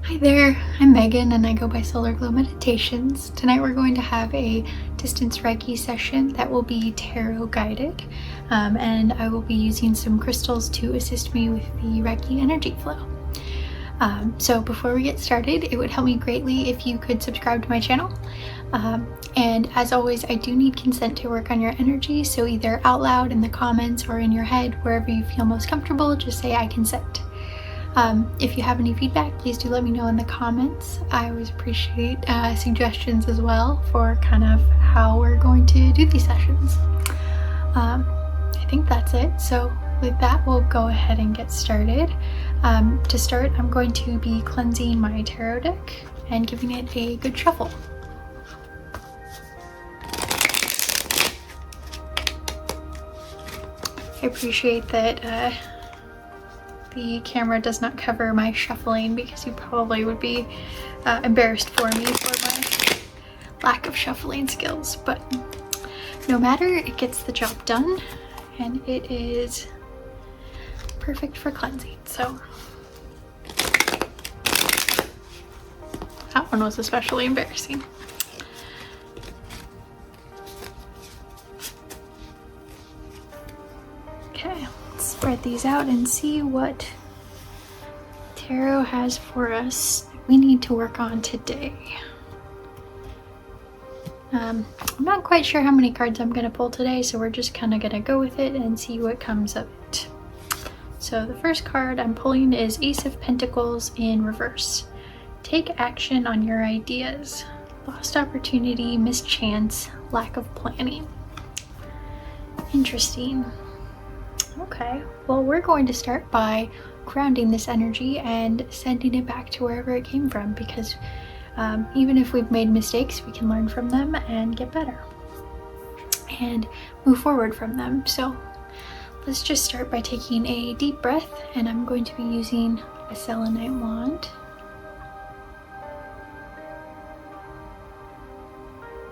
Hi there, I'm Megan and I go by Solar Glow Meditations. Tonight we're going to have a distance Reiki session that will be tarot guided, and I will be using some crystals to assist me with the Reiki energy flow. So before we get started, it would help me greatly if you could subscribe to my channel. And as always, I do need consent to work on your energy, so either out loud in the comments or in your head, wherever you feel most comfortable, just say I consent. If you have any feedback, please do let me know in the comments. I always appreciate suggestions as well for kind of how we're going to do these sessions. I think that's it. So with that, we'll go ahead and get started. To start, I'm going to be cleansing my tarot deck and giving it a good shuffle. I appreciate that the camera does not cover my shuffling because you probably would be embarrassed for me for my lack of shuffling skills, but no matter, it gets the job done and it is perfect for cleansing. So that one was especially embarrassing. Okay, let's spread these out and see what tarot has for us that we need to work on today. I'm not quite sure how many cards I'm going to pull today, so we're just kind of going to go with it and see what comes of it. So the first card I'm pulling is Ace of Pentacles in reverse. Take action on your ideas. Lost opportunity, missed chance, lack of planning. Interesting. Okay, well, we're going to start by grounding this energy and sending it back to wherever it came from, because even if we've made mistakes, we can learn from them and get better and move forward from them. So let's just start by taking a deep breath, and I'm going to be using a selenite wand.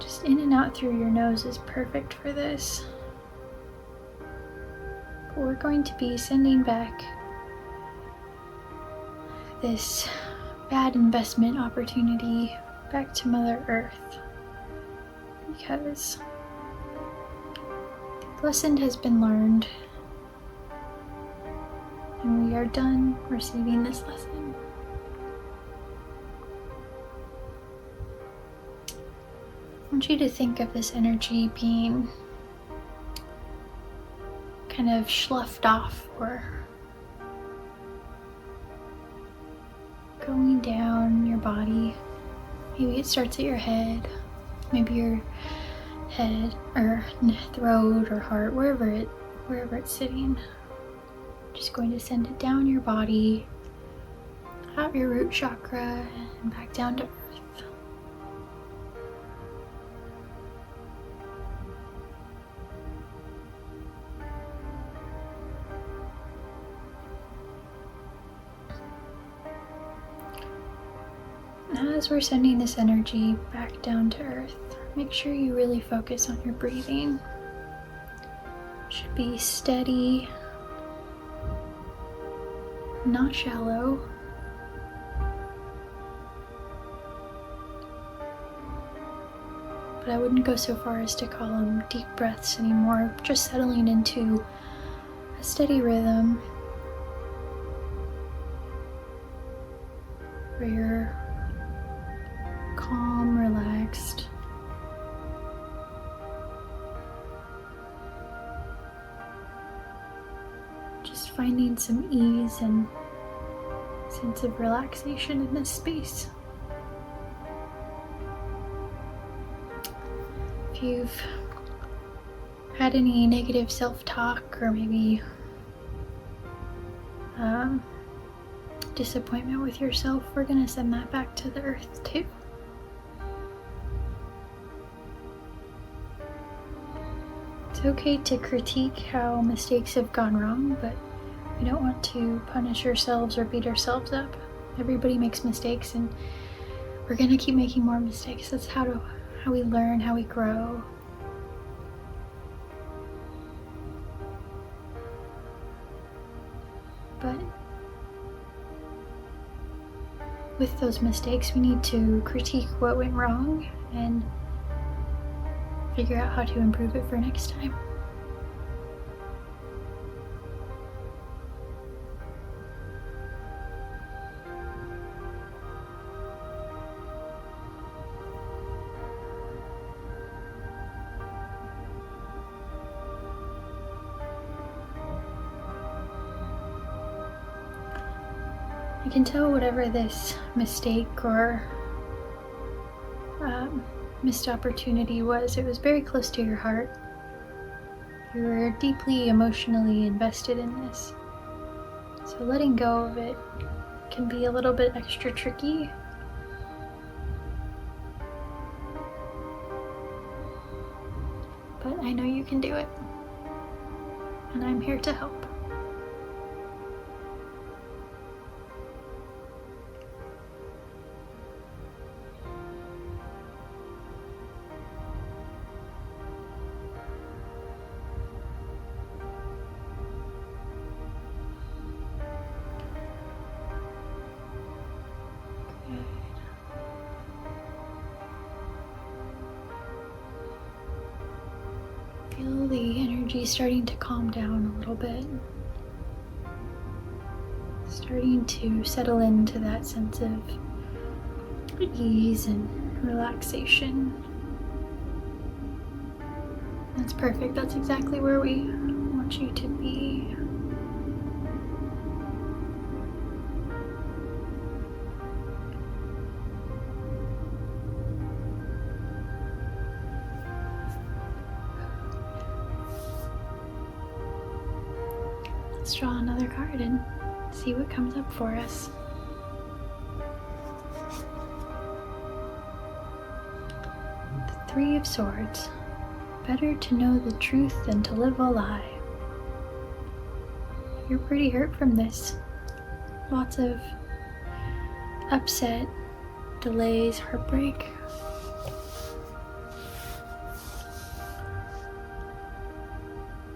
Just in and out through your nose is perfect for this. But we're going to be sending back this bad investment opportunity back to Mother Earth, because the lesson has been learned and we are done receiving this lesson. I want you to think of this energy being kind of sloughed off or going down your body. Maybe it starts at your head, maybe your head or throat or heart, wherever it's sitting. Just going to send it down your body, out your root chakra, and back down to earth. As we're sending this energy back down to earth, make sure you really focus on your breathing. It should be steady, not shallow. But I wouldn't go so far as to call them deep breaths anymore, just settling into a steady rhythm where you're calm, relaxed. Just finding some ease and sense of relaxation in this space. If you've had any negative self-talk or maybe disappointment with yourself, we're going to send that back to the earth too. It's okay to critique how mistakes have gone wrong, but we don't want to punish ourselves or beat ourselves up. Everybody makes mistakes, and we're gonna keep making more mistakes. That's how we learn, how we grow. But with those mistakes, we need to critique what went wrong and figure out how to improve it for next time. I can tell whatever this mistake or missed opportunity was, it was very close to your heart. You were deeply emotionally invested in this. So letting go of it can be a little bit extra tricky. But I know you can do it. And I'm here to help. Feel the energy starting to calm down a little bit. Starting to settle into that sense of ease and relaxation. That's perfect. That's exactly where we want you to be. Let's draw another card and see what comes up for us. The Three of Swords. Better to know the truth than to live a lie. You're pretty hurt from this. Lots of upset, delays, heartbreak.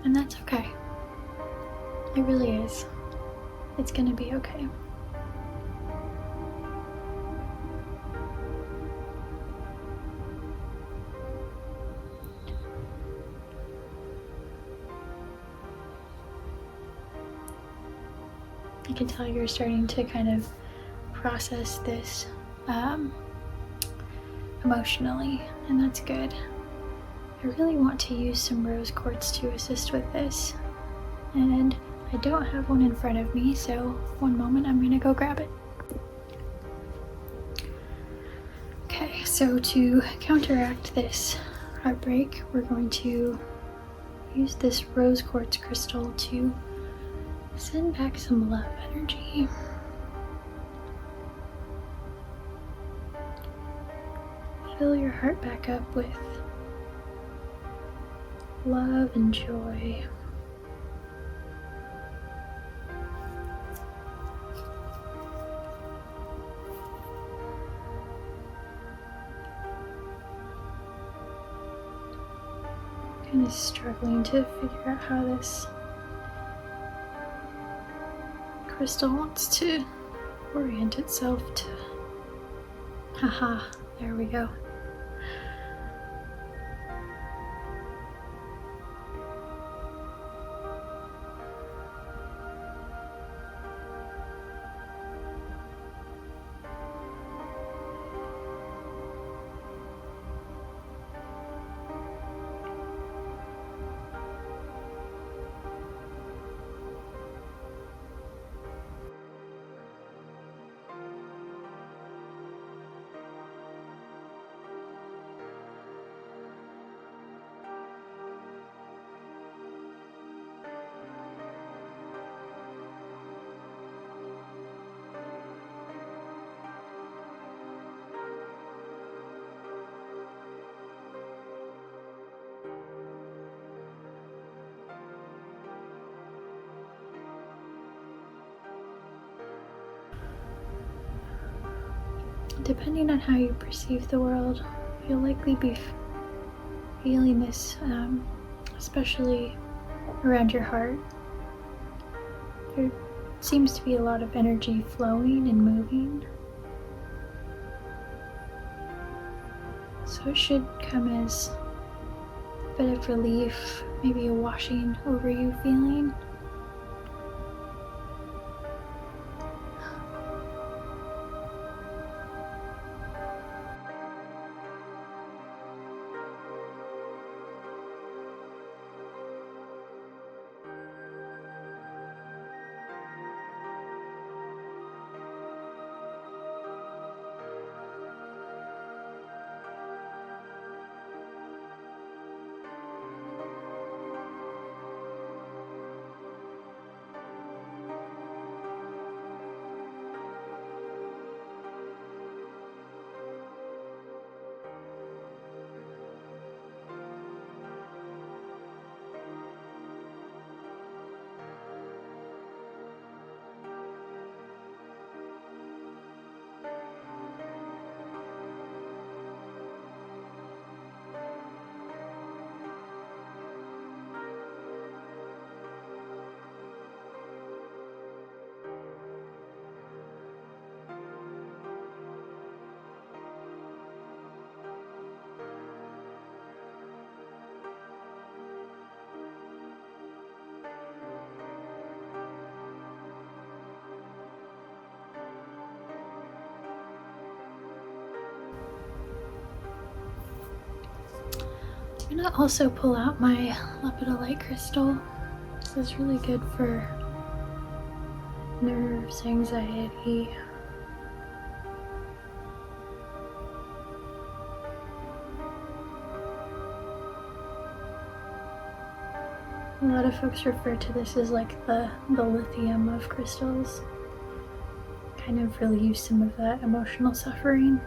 And that's okay. It really is. It's gonna be okay. I can tell you're starting to kind of process this emotionally, and that's good. I really want to use some rose quartz to assist with this, and I don't have one in front of me, so one moment, I'm gonna go grab it. Okay, so to counteract this heartbreak, we're going to use this rose quartz crystal to send back some love energy. Fill your heart back up with love and joy. Kind of struggling to figure out how this crystal wants to orient itself to. Haha, there we go. Depending on how you perceive the world, you'll likely be feeling this, especially around your heart. There seems to be a lot of energy flowing and moving. So it should come as a bit of relief, maybe a washing over you feeling. I'm gonna also pull out my lepidolite crystal. This is really good for nerves, anxiety. A lot of folks refer to this as like the lithium of crystals. Kind of relieves some of that emotional suffering.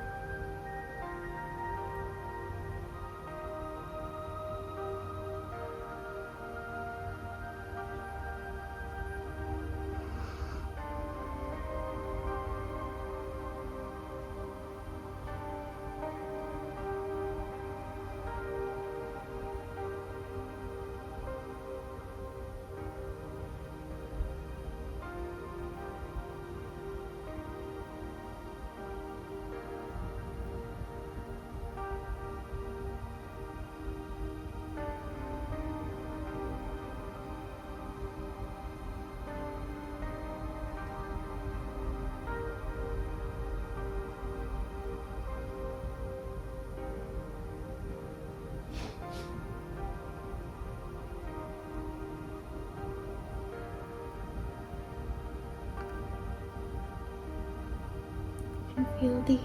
You can feel the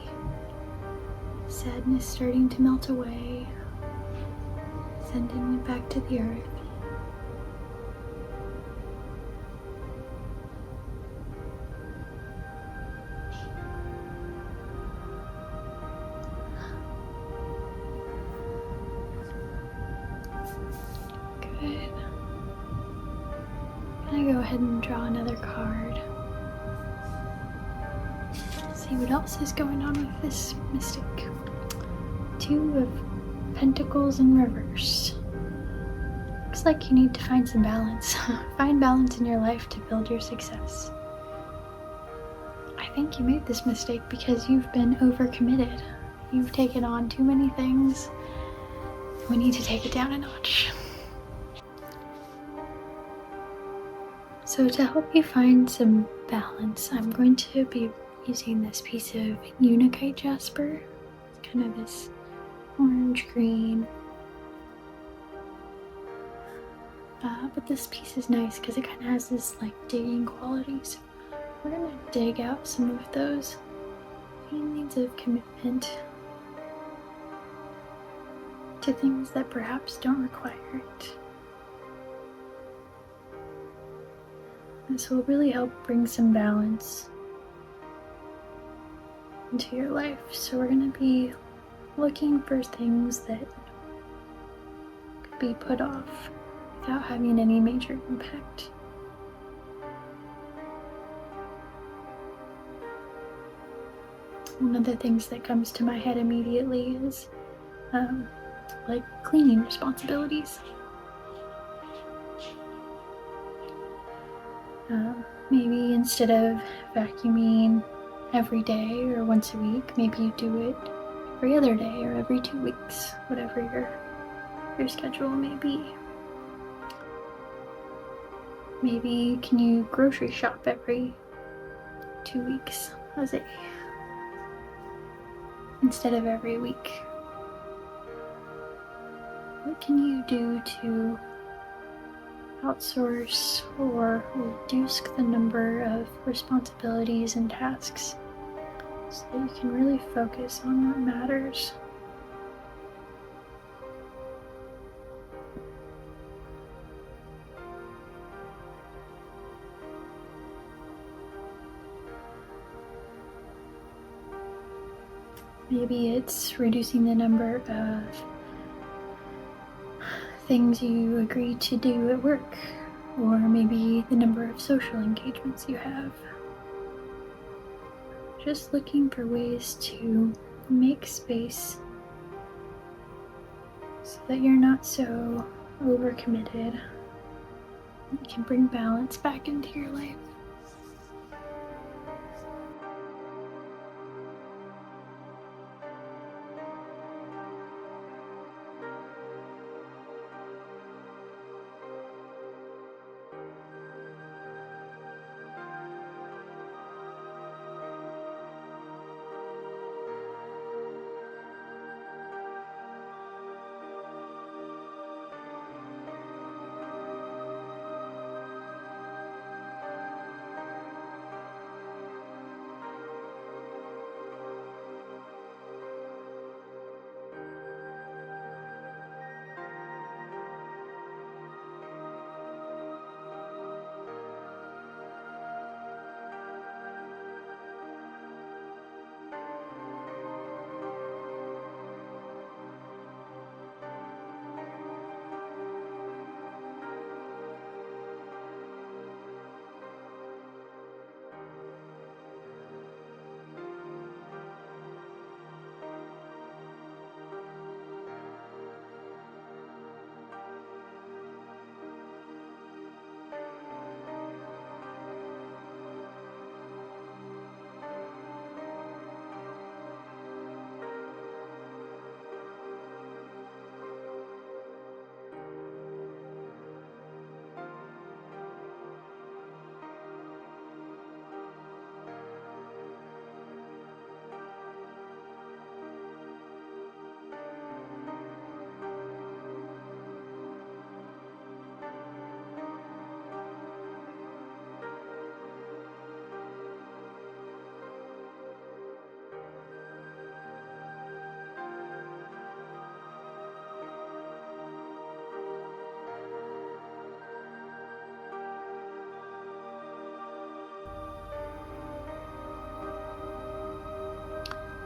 sadness starting to melt away, sending it back to the earth. Good. I'm gonna go ahead and draw another card. See what else is going on with this mystic. Two of Pentacles in reverse. Looks like you need to find some balance. Find balance in your life to build your success. I think you made this mistake because you've been overcommitted. You've taken on too many things. We need to take it down a notch. So to help you find some balance, I'm going to be using this piece of Unakite jasper. It's kind of this orange-green. But this piece is nice because it kind of has this like digging quality. So we're going to dig out some of those feelings of commitment to things that perhaps don't require it. This will really help bring some balance into your life. So we're going to be looking for things that could be put off without having any major impact. One of the things that comes to my head immediately is like cleaning responsibilities. Maybe instead of vacuuming every day or once a week, maybe you do it every other day or every 2 weeks, whatever your schedule may be. Maybe can you grocery shop every 2 weeks instead of every week? What can you do to outsource or reduce the number of responsibilities and tasks so that you can really focus on what matters? Maybe it's reducing the number of things you agree to do at work, or maybe the number of social engagements you have. Just looking for ways to make space so that you're not so overcommitted. You can bring balance back into your life.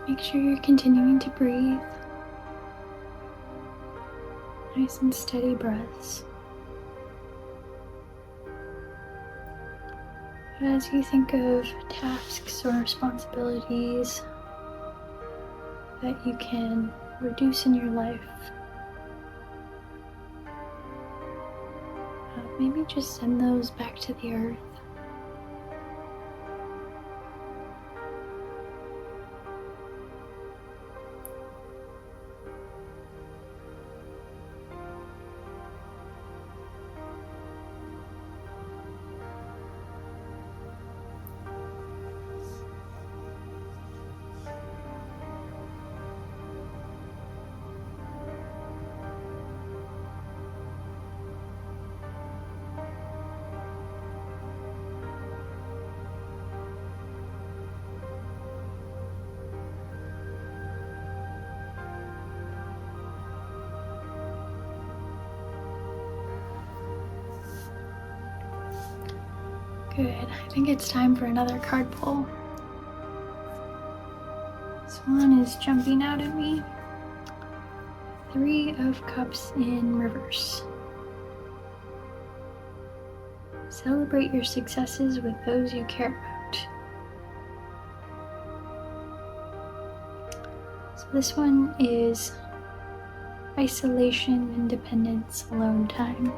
Make sure you're continuing to breathe. Nice and steady breaths. As you think of tasks or responsibilities that you can reduce in your life, maybe just send those back to the earth. Good. I think it's time for another card pull. This one is jumping out at me. 3 of Cups in reverse. Celebrate your successes with those you care about. So this one is isolation, independence, alone time.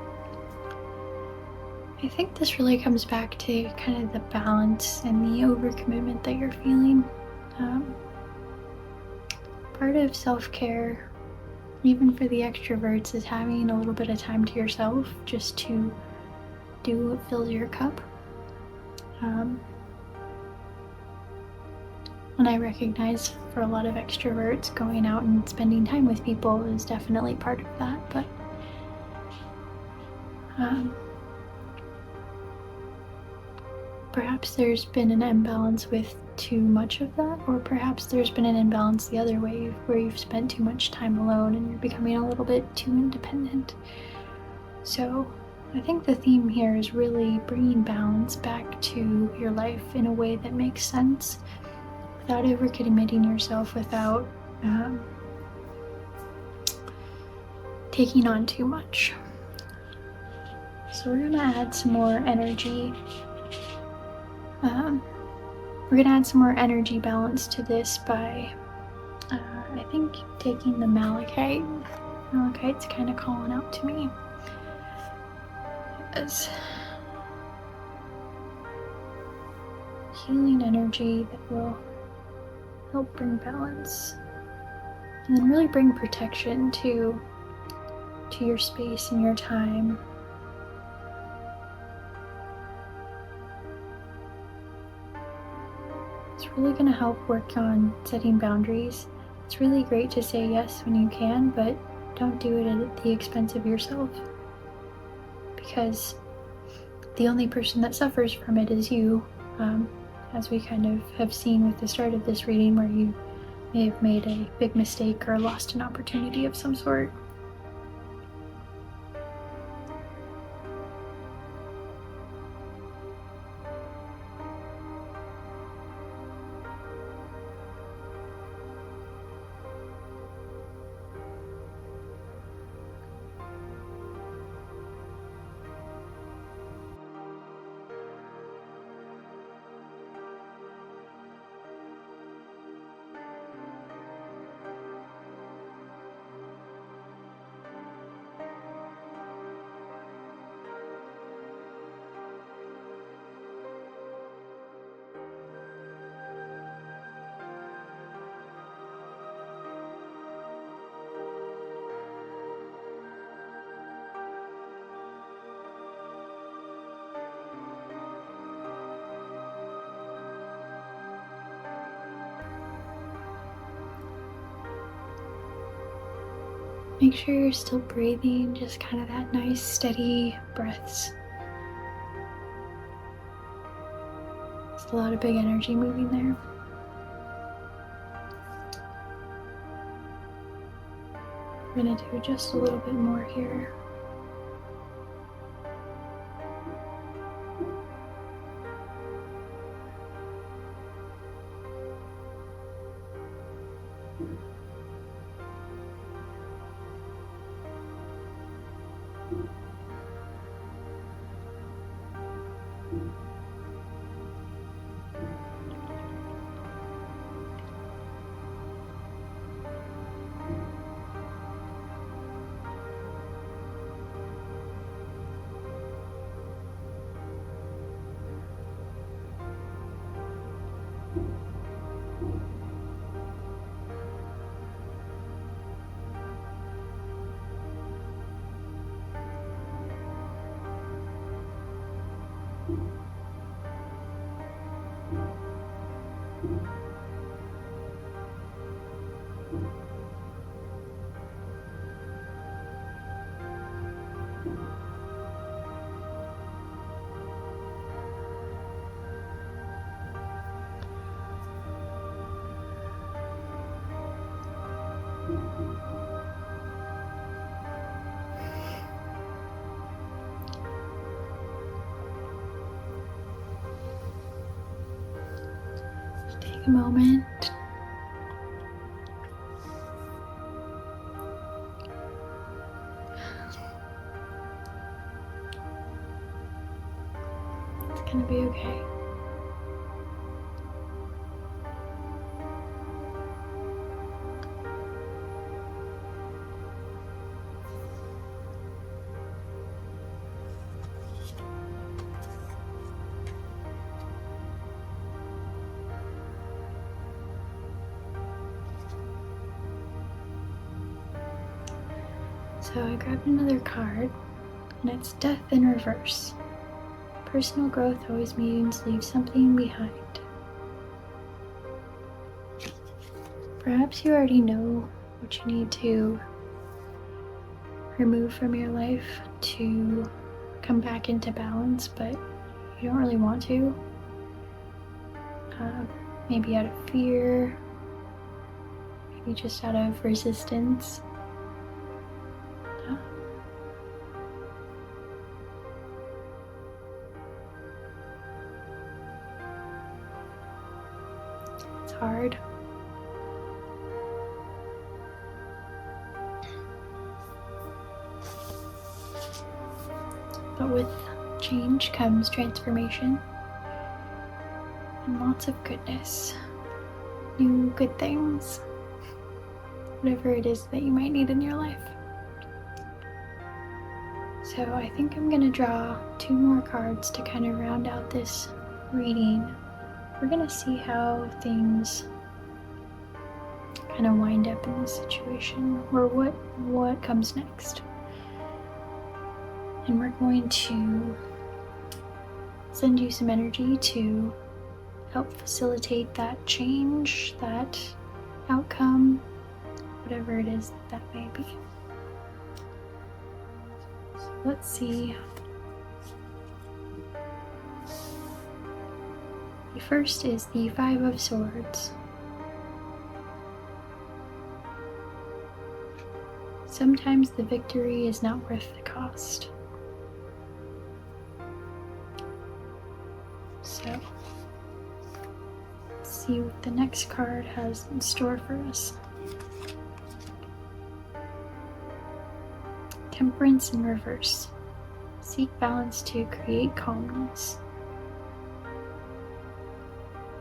I think this really comes back to kind of the balance and the overcommitment that you're feeling. part of self-care, even for the extroverts, is having a little bit of time to yourself just to do what fills your cup. And I recognize for a lot of extroverts, going out and spending time with people is definitely part of that, but perhaps there's been an imbalance with too much of that, or perhaps there's been an imbalance the other way where you've spent too much time alone and you're becoming a little bit too independent. So I think the theme here is really bringing balance back to your life in a way that makes sense without overcommitting yourself, without taking on too much. So we're gonna add some more energy. We're gonna add some more energy balance to this by, I think, taking the malachite. Malachite's kind of calling out to me as healing energy that will help bring balance and then really bring protection to your space and your time. It's really going to help work on setting boundaries. It's really great to say yes when you can, but don't do it at the expense of yourself, because the only person that suffers from it is you, as we kind of have seen with the start of this reading, where you may have made a big mistake or lost an opportunity of some sort. Make sure you're still breathing, just kind of that nice steady breaths. There's a lot of big energy moving there. We're going to do just a little bit more here. Take a moment. It's gonna be okay. So I grabbed another card, and it's Death in Reverse. Personal growth always means leave something behind. Perhaps you already know what you need to remove from your life to come back into balance, but you don't really want to. Maybe out of fear, maybe just out of resistance. It's hard. But with change comes transformation and lots of goodness, new good things, whatever it is that you might need in your life. So I think I'm gonna draw 2 more cards to kind of round out this reading. We're gonna see how things kind of wind up in this situation, or what comes next. And we're going to send you some energy to help facilitate that change, that outcome, whatever it is that may be. So let's see. The first is the 5 of Swords. Sometimes the victory is not worth the cost. So, let's see what the next card has in store for us. Temperance in Reverse. Seek balance to create calmness.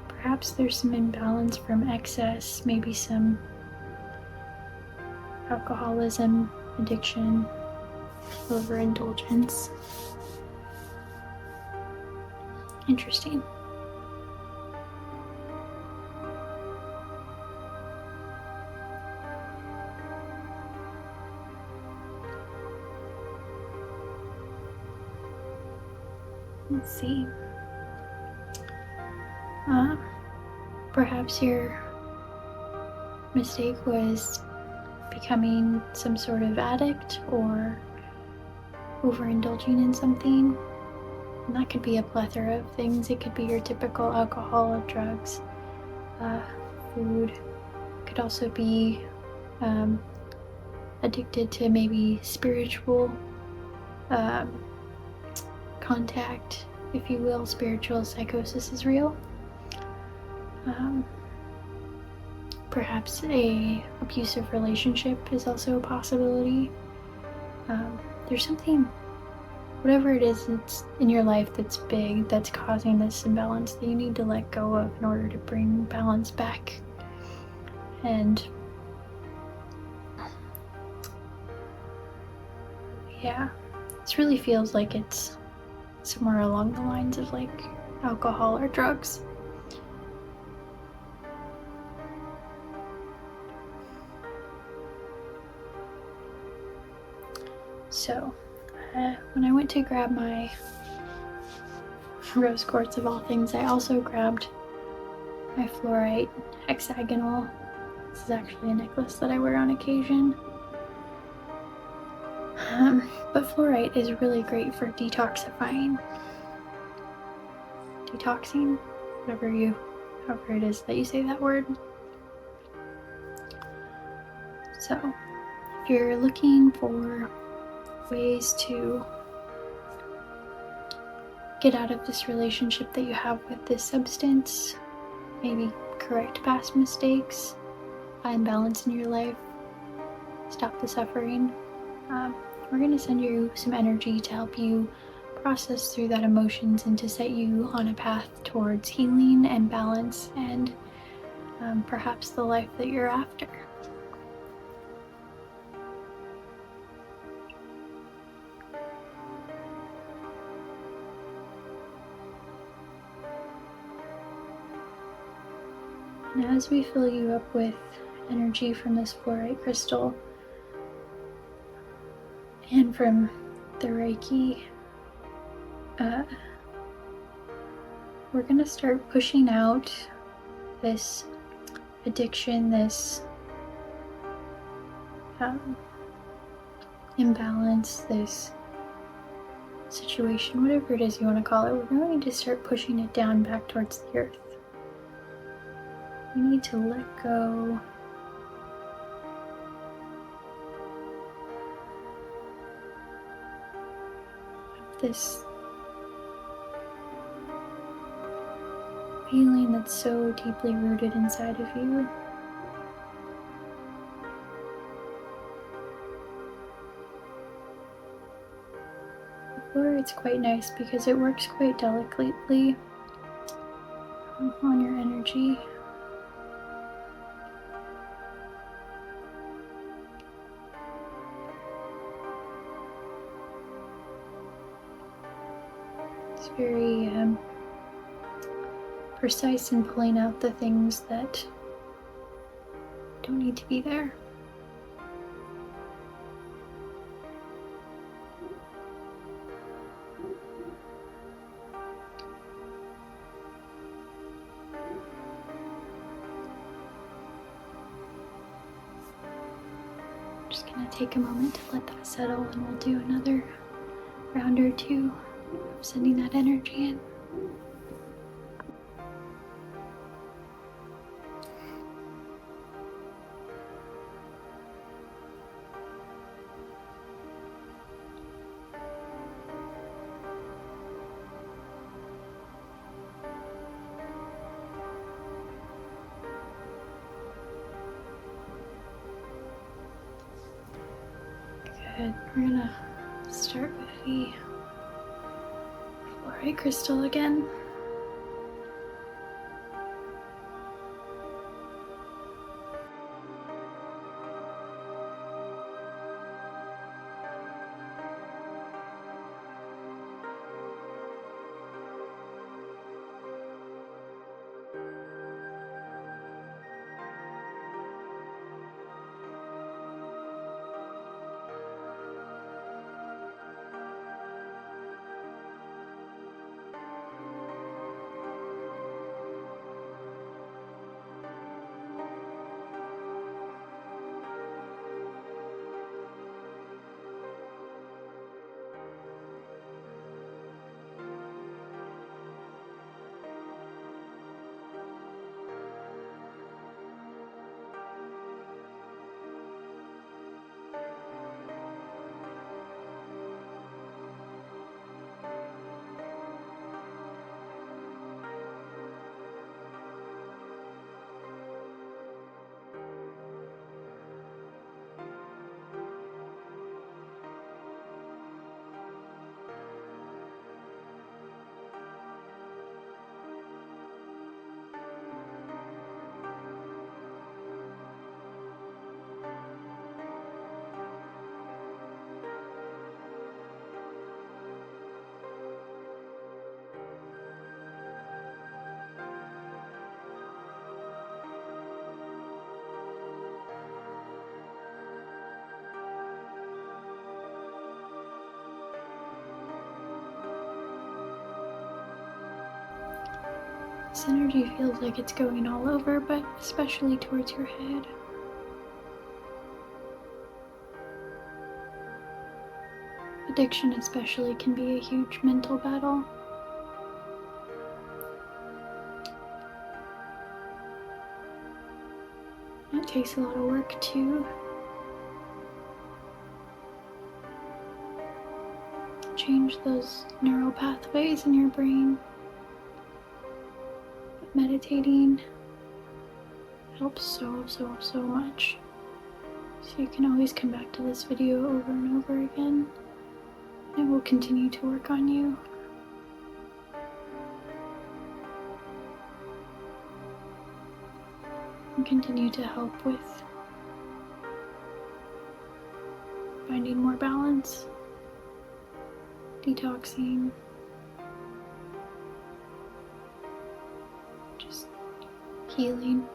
Perhaps there's some imbalance from excess, maybe some alcoholism, addiction, overindulgence. Interesting. Let's see. Perhaps your mistake was becoming some sort of addict or overindulging in something. And that could be a plethora of things. It could be your typical alcohol, drugs, food. It could also be addicted to maybe spiritual contact, if you will. Spiritual psychosis is real. Perhaps a abusive relationship is also a possibility. There's something, whatever it is that's in your life that's big, that's causing this imbalance, that you need to let go of in order to bring balance back. And yeah, this really feels like it's somewhere along the lines of like alcohol or drugs. So, when I went to grab my rose quartz of all things, I also grabbed my fluorite hexagonal. This is actually a necklace that I wear on occasion. But fluorite is really great for detoxifying. Detoxing, however it is that you say that word. So, if you're looking for ways to get out of this relationship that you have with this substance, maybe correct past mistakes, find balance in your life, stop the suffering, we're going to send you some energy to help you process through that emotions and to set you on a path towards healing and balance and perhaps the life that you're after. And as we fill you up with energy from this fluorite crystal, And from the Reiki, we're going to start pushing out this addiction, this imbalance, this situation, whatever it is you want to call it. We're going to start pushing it down back towards the earth. We need to let go of this feeling that's so deeply rooted inside of you. The floor, it's quite nice because it works quite delicately on your energy. It's very precise in pulling out the things that don't need to be there. Just gonna take a moment to let that settle, and we'll do another round or two of sending that energy in. Good. We're gonna start with the fluorite crystal again. This energy feels like it's going all over, but especially towards your head. Addiction especially can be a huge mental battle. It takes a lot of work to change those neural pathways in your brain. But meditating helps so much. So you can always come back to this video over and over again. It will continue to work on you. And continue to help with finding more balance, detoxing, just healing,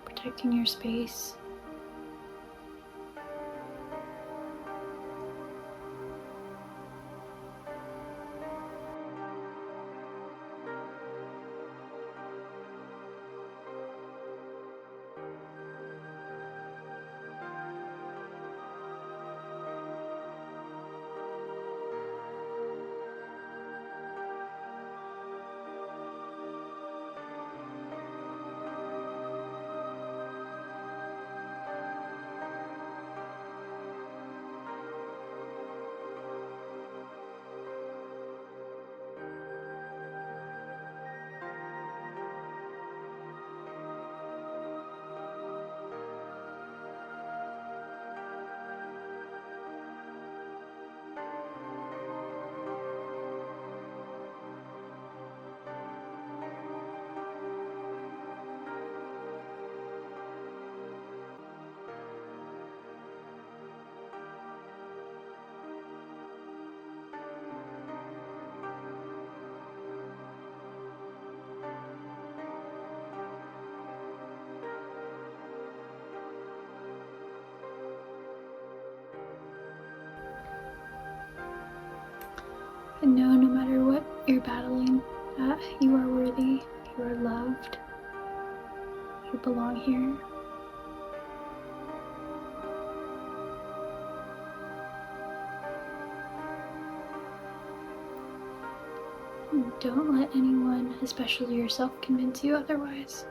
protecting your space. And know no matter what you're battling, that you are worthy, you are loved, you belong here. And don't let anyone, especially yourself, convince you otherwise.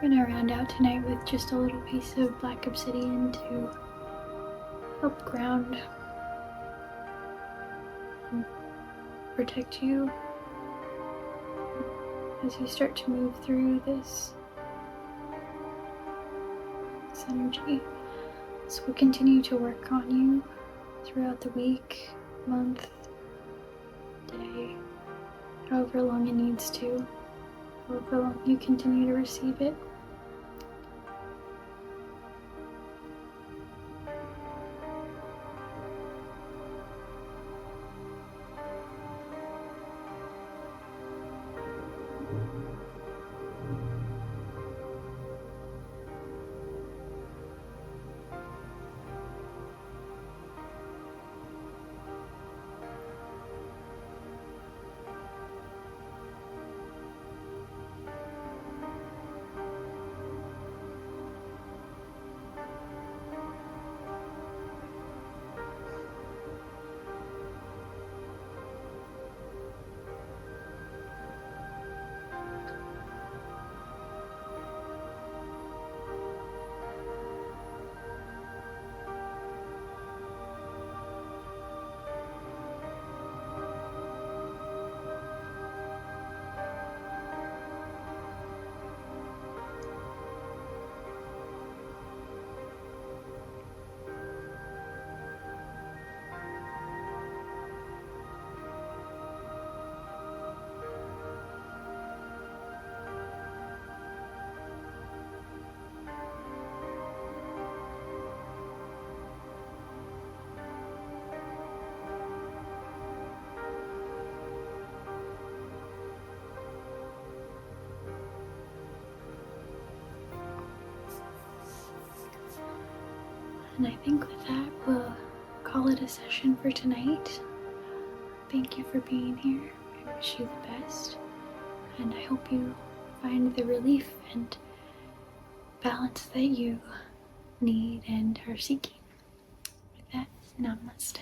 We're gonna round out tonight with just a little piece of black obsidian to help ground and protect you as you start to move through this energy. This will continue to work on you throughout the week, month, day, however long it needs to, however long you continue to receive it. And I think with that, we'll call it a session for tonight. Thank you for being here. I wish you the best. And I hope you find the relief and balance that you need and are seeking. With that, namaste.